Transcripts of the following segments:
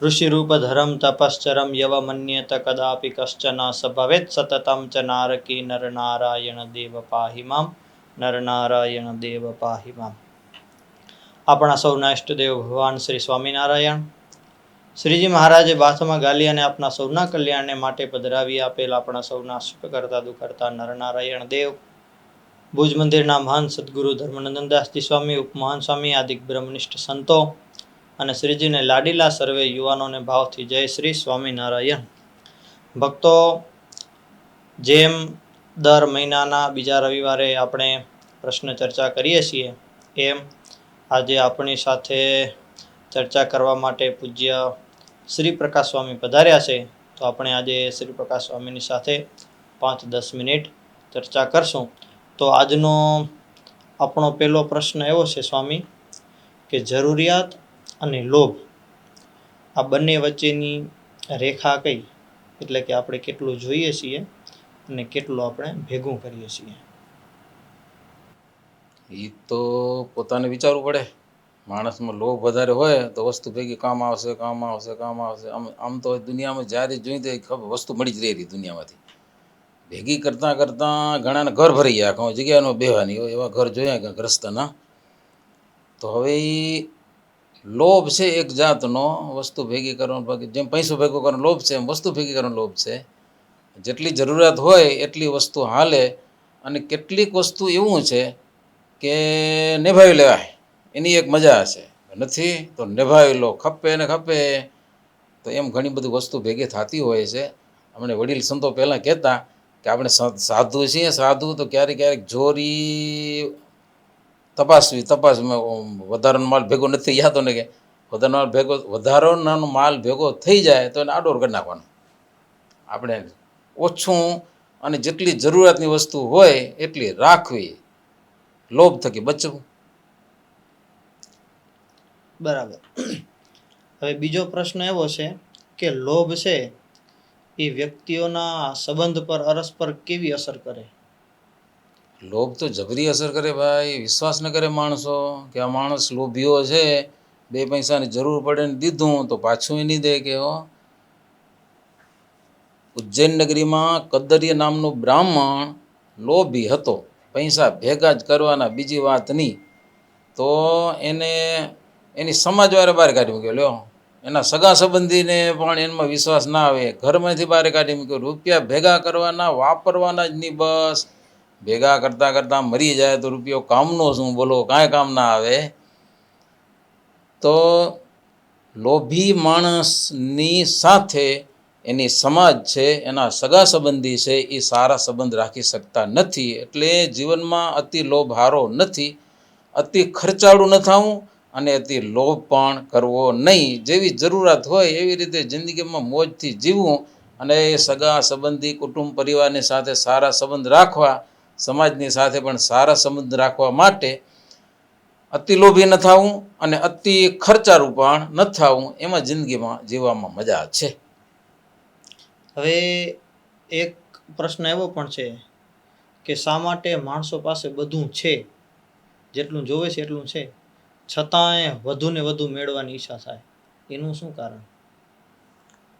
ऋषिरूपधरं तपश्चरं यवमन्येत कदापि कश्चन स भवेत् सततं च नारकी नरनारायण देव पाहि मां नरनारायण देव पाहि मां। આપણા સૌના ઇષ્ટદેવ ભગવાન શ્રી સ્વામિનારાયણ શ્રીજી મહારાજે બાથમાં ગાલી અને આપણા સૌના કલ્યાણને માટે પધરાવી આપેલ આપણા સૌના સુખ કરતા દુઃખરતા નરનારાયણ દેવ ભુજ મંદિરના મહાન સદગુરુ ધર્મનંદનદાસજી સ્વામી ઉપમહાન સ્વામી આદિક બ્રહ્મનિષ્ઠ સંતો અને શ્રીજીને લાડીલા સર્વે યુવાનોને ભાવથી જય શ્રી સ્વામિનારાયણ। ભક્તો, જેમ દર મહિનાના બીજા રવિવારે આપણે પ્રશ્ન ચર્ચા કરીએ છીએ એમ આજે આપણી સાથે ચર્ચા કરવા માટે પૂજ્ય શ્રી પ્રકાશ સ્વામી પધાર્યા છે। તો આપણે આજે શ્રી પ્રકાશ સ્વામીની સાથે 5-10 મિનિટ ચર્ચા કરશું। તો આજનો આપણો પહેલો પ્રશ્ન એવો છે સ્વામી કે જરૂરિયાત અને લોભ આ બંને વચ્ચેની રેખા કઈ, એટલે કે આપણે કેટલું જોઈએ છીએ અને કેટલું આપણે ભેગું કરીએ છીએ। એ તો પોતાને વિચારવું પડે। માણસમાં લોભ વધારે હોય તો વસ્તુ ભેગી કામ આવશે કામ આવશે કામ આવશે। આમ તો દુનિયામાં જ્યારે જોઈ તો ખબર વસ્તુ મળી જ રહી દુનિયામાંથી ભેગી કરતાં કરતાં ઘણાને ઘર ભરી ગયા, આખો જગ્યાનો બેવાની હોય એવા ઘર જોયા કે ગ્રસ્તના। તો હવે લોભ છે એક જાતનો વસ્તુ ભેગી કરવાનો, બાકી જેમ પૈસો ભેગો કરવાનો લોભ છે એમ વસ્તુ ભેગી કરવાનો લોભ છે। જેટલી જરૂરિયાત હોય એટલી વસ્તુ હાલે, અને કેટલીક વસ્તુ એવું છે કે નિભાવી લેવાય એની એક મજા છે, નથી તો નિભાવી લો, ખપે ને ખપે તો એમ ઘણી બધી વસ્તુ ભેગી થતી હોય છે। અમને વડીલ સંતો પહેલાં કહેતા કે આપણે સાધુ છીએ, સાધુ તો ક્યારેક ક્યારેક ચોરી તપાસમાં વધારાનો માલ ભેગો નથી થઈ જતો ને, કે વધારાનો માલ ભેગો થઈ જાય તો એને આડોર કરી નાખવાનો। આપણે ઓછું અને જેટલી જરૂરિયાતની વસ્તુ હોય એટલી રાખવી, લોભ થકી બચવું। બરાબર। હવે બીજો પ્રશ્ન એવો છે કે લોભ છે એ વ્યક્તિઓના સંબંધ પર પરસ્પર કેવી અસર કરે? લોભ તો જબરી અસર કરે ભાઈ, વિશ્વાસ ન કરે માણસો કે આ માણસ લોભીઓ છે, 2 પૈસાની જરૂર પડે ને દીધું તો પાછું એ નહીં દે કે હો। ઉજ્જૈન નગરીમાં કદર્ય નામનો બ્રાહ્મણ લોભી હતો, પૈસા ભેગા જ કરવાના, બીજી વાત નહીં। તો એને એની સમાજવાળા બહાર કાઢી મૂક્યો। લ્યો, એના સગા સંબંધીને પણ એમાં વિશ્વાસ ના આવે, ઘરમાંથી બહાર કાઢી મૂક્યો। રૂપિયા ભેગા કરવાના, વાપરવાના જ નહીં, બસ ભેગા કરતાં કરતાં મરી જાય તો રૂપિયો કામનો શું, બોલો કાંઈ કામ ના આવે। તો લોભી માણસની સાથે એની સમાજ છે, એના સગા સંબંધી છે, એ સારા સંબંધ રાખી શકતા નથી। એટલે જીવનમાં અતિ લોભ હારો નથી, અતિ ખર્ચાળું ન થવું અને અતિ લોભ પણ કરવો નહીં। જેવી જરૂરિયાત હોય એવી રીતે જિંદગીમાં મોજથી જીવવું, અને એ સગા સંબંધી કુટુંબ પરિવારની સાથે સારા સંબંધ રાખવા, સમાજની સાથે પણ સારા સંબંધ રાખવા માટે અતિ લોભી ન થવું અને અતિ ખર્ચાળું પણ ન થવું, એમાં જિંદગીમાં જીવવામાં મજા છે। હવે એક પ્રશ્ન એવો પણ છે કે શા માટે માણસો પાસે બધું છે, જેટલું જોવે છે એટલું છે, છતાંય વધુ ને વધુ મેળવવાની ઈચ્છા થાય, એનું શું કારણ?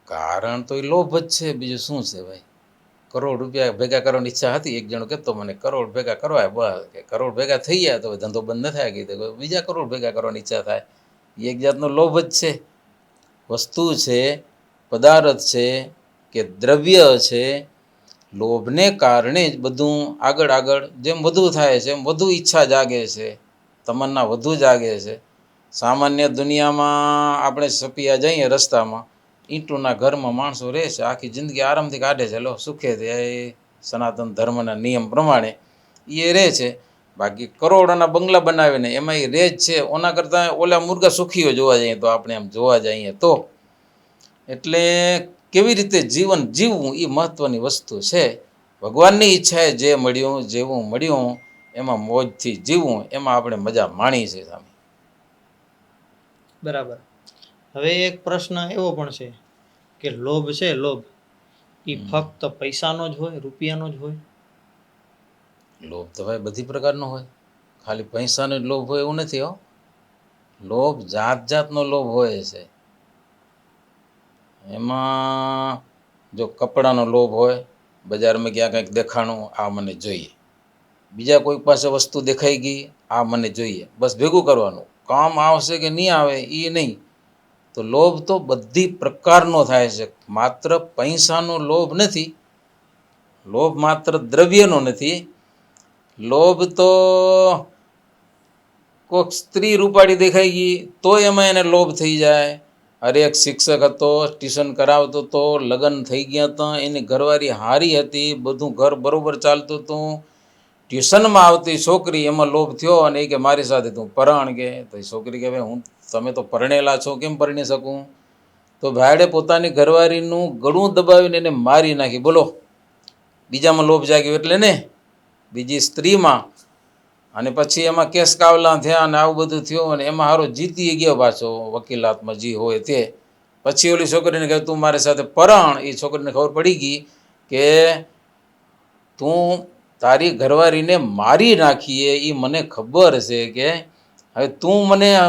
કારણ તો એ લોભ જ છે, બીજું શું છે ભાઈ। કરોડ રૂપિયા ભેગા કરવાની ઈચ્છા હતી, એક જણો કહેતો મને કરોડ ભેગા કરવા, બસ કે કરોડ ભેગા થઈ ગયા તો ધંધો બંધ ન થાય, કીધું બીજા કરોડ ભેગા કરવાની ઈચ્છા થાય, એ એક જાતનો લોભ જ છે। વસ્તુ છે, પદાર્થ છે કે દ્રવ્ય છે, લોભને કારણે જ બધું આગળ આગળ જેમ વધુ થાય છે એમ વધુ ઈચ્છા જાગે છે, તમન્ના વધુ જાગે છે। સામાન્ય દુનિયામાં આપણે સપિયા જઈએ રસ્તામાં, ઈંટોના ઘરમાં માણસો રહે છે, આખી જિંદગી આરામથી કાઢે છે, લો સુખેથી, એ સનાતન ધર્મના નિયમ પ્રમાણે એ રહે છે। બાકી કરોડોના બંગલા બનાવીને એમાં એ રહે જ છે, ઓના કરતાં ઓલા મુર્ગા સુખીઓ જોવા જઈએ તો આપણે એમ જોવા જઈએ તો। એટલે કેવી રીતે જીવન જીવવું એ મહત્ત્વની વસ્તુ છે। ભગવાનની ઈચ્છાએ જે મળ્યું, જેવું મળ્યું એમાં મોજથી જીવવું, એમાં આપણે મજા માણી છે સામે। બરાબર। હવે એક પ્રશ્ન એવો પણ છે કે લોભ છે, લોભ એ ફક્ત પૈસાનો જ હોય, રૂપિયાનો જ હોય? લોભ તો ભાઈ બધી પ્રકારનો હોય, ખાલી પૈસાનો જ લોભ હોય એવું નથી હો। લોભ જાત જાતનો લોભ હોય છે। એમાં જો કપડાનો લોભ હોય, બજારમાં ક્યાં કંઈક દેખાણું, આ મને જોઈએ, બીજા કોઈ પાસે વસ્તુ દેખાઈ ગઈ, આ મને જોઈએ, બસ ભેગું કરવાનું, કામ આવશે કે નહીં આવે એ નહીં. તો લોભ તો બધી પ્રકારનો થાય છે, માત્ર પૈસાનો લોભ નથી, લોભ માત્ર દ્રવ્યનો નથી, લોભ તો કોઈક સ્ત્રી રૂપાળી દેખાઈ ગઈ તો એમાં એને લોભ થઈ જાય. અરે એક શિક્ષક હતો, ટ્યુશન કરાવતો હતો, લગ્ન થઈ ગયા હતા, એની ઘરવાળી હારી હતી, બધું ઘર બરોબર ચાલતું હતું, ટ્યુશનમાં આવતી છોકરી એમાં લોભ થયો અને એ કે મારી સાથે તું પરાણ કે. તો એ છોકરી કે ભાઈ તમે તો પરણેલા છો, કેમ પરણી શકું? તો ભાડે પોતાની ઘરવાળીનું ગળું દબાવીને એને મારી નાખી. બોલો, બીજામાં લોભ જાગ્યો એટલે ને, બીજી સ્ત્રીમાં. અને પછી એમાં કેસ કાવલા થયા અને આવું બધું થયું અને એમાં હારો જીતી ગયો પાછો, વકીલાતમાં જે હોય તે. પછી ઓલી છોકરીને કહ્યું તું મારી સાથે પરાણ. એ છોકરીને ખબર પડી ગઈ કે તું તારી ઘરવાળીને મારી નાખીએ એ મને ખબર છે, કે હવે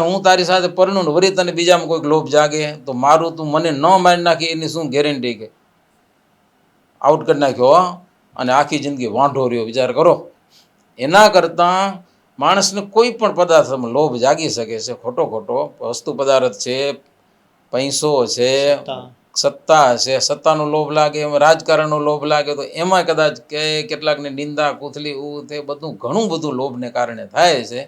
હું તારી સાથે પરણું ને વળી તને બીજામાં કોઈક લોભ જાગે તો મારું તું મને ન મારી નાખી એની શું ગેરંટી? કે આઉટ કરી નાખ્યો અને આખી જિંદગી વાંઢો રહ્યો. વિચાર કરો. એના કરતાં માણસને કોઈ પણ પદાર્થમાં લોભ જાગી શકે છે, ખોટો વસ્તુ પદાર્થ છે, પૈસો છે, સત્તા છે, સત્તાનો લોભ લાગે, એમાં રાજકારણનો લોભ લાગે તો એમાં કદાચ કેટલાકને નિંદા કુથલી તે બધું ઘણું બધું લોભને કારણે થાય છે.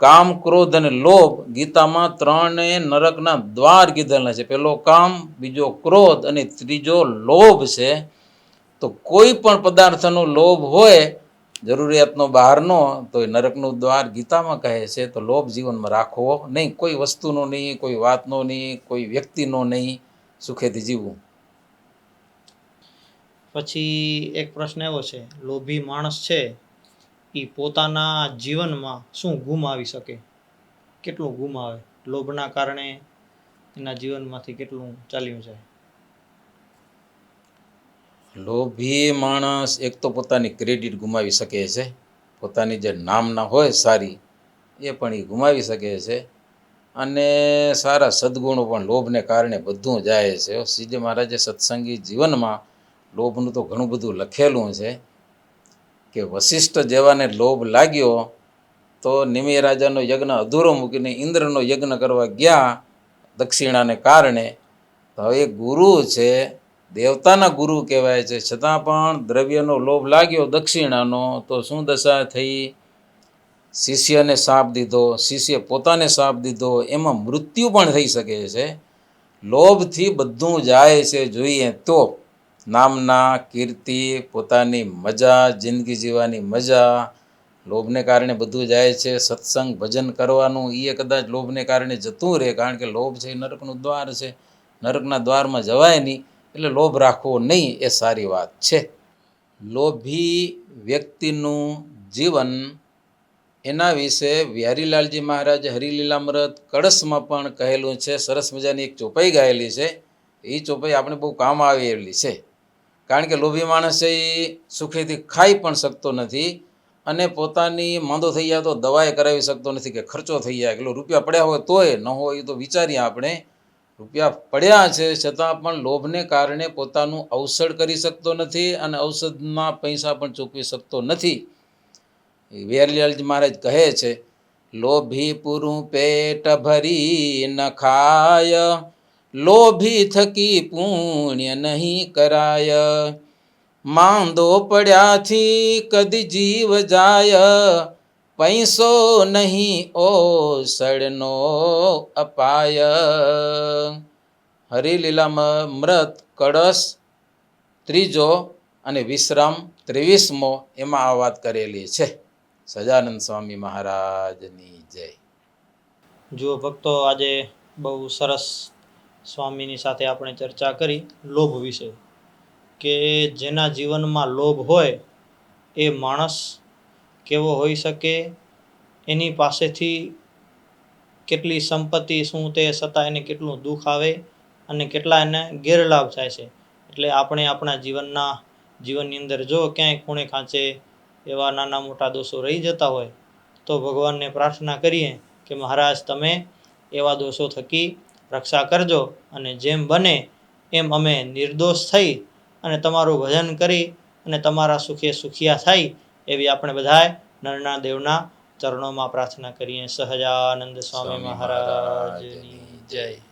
કામ, ક્રોધ અને લોભ ગીતામાં 3 નરકના દ્વાર કીધેલા છે. પેલો કામ, બીજો ક્રોધ અને ત્રીજો લોભ છે. તો કોઈ પણ પદાર્થનો લોભ હોય, જરૂરિયાતનો બહારનો, તો એ નરકનું દ્વાર ગીતામાં કહે છે. તો લોભ જીવનમાં રાખવો નહીં, કોઈ વસ્તુનો નહીં, કોઈ વાતનો નહીં, કોઈ વ્યક્તિનો નહીં, સુખેથી જીવવું. પછી એક પ્રશ્ન એવો છે, લોભી માણસ છે એ પોતાના જીવનમાં શું ગુમાવી શકે? કેટલું ગુમાવે? લોભના કારણે એના જીવનમાંથી કેટલું ચાલ્યું જાય? લોભી માણસ એક તો પોતાની ક્રેડિટ ગુમાવી શકે છે, પોતાની જે નામના હોય સારી એ પણ એ ગુમાવી શકે છે, અને સારા સદગુણો પણ લોભને કારણે બધું જાય છે. શ્રીજી મહારાજે સત્સંગી જીવનમાં લોભનું તો ઘણું બધું લખેલું છે, કે વશિષ્ઠ જેવાને લોભ લાગ્યો તો નિમિ રાજાનો યજ્ઞ અધૂરો મૂકીને ઇન્દ્રનો યજ્ઞ કરવા ગયા દક્ષિણાને કારણે. તો હવે ગુરુ છે, દેવતાના ગુરુ કહેવાય છે, છતાં પણ દ્રવ્યનો લોભ લાગ્યો દક્ષિણાનો, તો શું દશા થઈ? શિષ્યને શાપ દીધો, શિષ્ય પોતાને શાપ દીધો, એમાં મૃત્યુ પણ થઈ શકે છે. લોભથી બધું જાય છે. જોઈએ તો નામના, કીર્તિ, પોતાની મજા, જિંદગી જીવવાની મજા, લોભને કારણે બધું જાય છે. સત્સંગ, ભજન કરવાનું એ કદાચ લોભને કારણે જતું રહે, કારણ કે લોભ છે એ નરકનું દ્વાર છે, નરકના દ્વારમાં જવાય નહીં. એટલે લોભ રાખવો નહીં એ સારી વાત છે. લોભી વ્યક્તિનું જીવન, એના વિશે બિહારીલાલજી મહારાજ હરિલીલામૃત કળશમાં પણ કહેલું છે. સરસ મજાની એક ચોપાઈ ગાયેલી છે. એ ચોપાઈ આપણે બહુ કામ આવેલી છે, કારણ કે લોભી માણસ છે એ સુખેથી ખાઈ પણ શકતો નથી, અને પોતાની માંદો થઈ જાય તો દવાએ કરાવી શકતો નથી, કે ખર્ચો થઈ જાય, કેટલો રૂપિયા પડ્યા હોય તોય ન હોય એ તો વિચારીએ આપણે. રૂપિયા પડ્યા છે છતાં પણ લોભને કારણે પોતાનું ઔષધ કરી શકતો નથી, અને ઔષધના પૈસા પણ ચૂકવી શકતો નથી. બિહારીલાલજી મહારાજ કહે છે, લોભી પૂરું પેટ ભરી ન ખાય, લોભી થકી પુણ્ય નહીં કરાય, માંદો પડ્યાથી કદી જીવ જાય, પૈસો નહીં ઓસળનો અપાય. હરિલીલામૃત કળશ 3 અને વિશ્રામ 23મો એમાં આ વાત કરેલી છે. સજાનંદ સ્વામી મહારાજની જય. જુઓ ભક્તો, આજે બહુ સરસ સ્વામીની સાથે આપણે ચર્ચા કરી લોભ વિશે, કે જેના જીવનમાં લોભ હોય એ માણસ કેવો હોઈ શકે, એની પાસેથી કેટલી સંપત્તિ શું તે છતાં એને કેટલું દુઃખ આવે અને કેટલા એને ગેરલાભ થાય છે. એટલે આપણે આપણા જીવનની અંદર જો ક્યાંય ખૂણે ખાંચે એવા નાના મોટા દોષો રહી જતા હોય તો ભગવાનને પ્રાર્થના કરીએ કે મહારાજ તમે એવા દોષો થકી રક્ષા કરજો, અને જેમ બને એમ અમે નિર્દોષ થઈ અને તમારું ભજન કરી અને તમારા સુખે સુખિયા થાય એવી આપણે બધાએ નરના દેવના ચરણોમાં પ્રાર્થના કરીએ. સહજાનંદ સ્વામી મહારાજની જય.